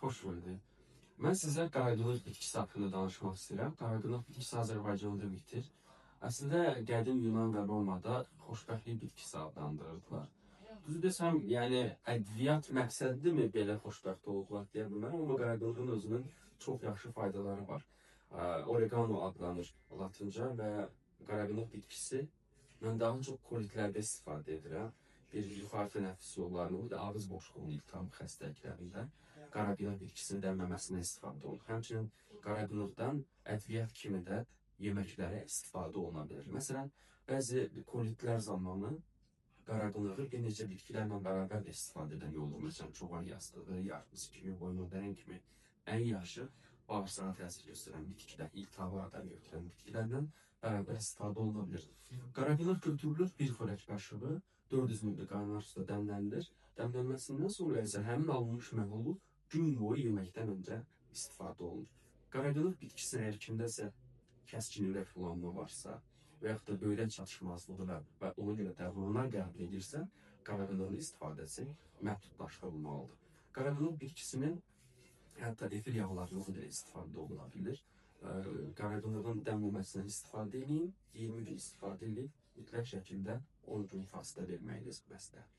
Xoş gördük. Mən sizə qaraqınıq bitkisi haqqında danışmaq istəyirəm. Qaraqınıq bitkisi Azərbaycanda bitir. Əslində qədim Yunan və Romada xoşbəxtlik bitkisi adlandırırdılar. Düzü desəm, yəni ədviyyat məqsədlidirmi belə xoşbəxt oldular deyə bilmərəm, amma qaraqınığın özünün çox yaxşı faydaları var. Oregano adlanır latınca və qaraqınıq bitkisi mən daha çox kolitlərdə istifadə edirəm. Bir yuxarı tənəffüs yollarını, bir də ağız boşluğunun iltihab xəstəliklərində qaraqınıq bitkisinin dənməməsindən istifadə olunur. Həmçinin qaraqınıqdan ədviyyat kimi də yeməklərə istifadə oluna bilir. Məsələn, bəzi kolitlər zamanı qaraqınığı bir neçə bitkilərlə bərabər də istifadə edən olur. Məsələn, çoban yastığı, yarpız kimi, boynuzların kimi ən yaxşı bağırsağa təsir göstərən bitkilər, iltihabı ardan götürən bitkilərlə bərabər istifadə oluna bilir. Qaraqınıq götürülür, bir xörək qaşığı 400 ml qaynar suda dəmlənilir. Dəmlənməsindən sonra isə həmin alınmış məhlulu gün boyu yeməkdən öncə istifadə olunur. Qaraqınıq bitkisinin əgər kimdəsə kəskin ürək bulanma varsa və yaxud da böyrək çatışmazlığı və ona görə də hormonal qəbul edirsə, qaraqınığın istifadəsi məhdudlaşdırılmalıdır. Qaraqınıq bitkisinin hətta efir yağlarının da istifadə oluna bilir. Qaraqınığın dəmləməsindən istifadə edin, 20 gün istifadə edin, mütləq şəkildə 10 gün fasilə verməyiniz məsləhətdir.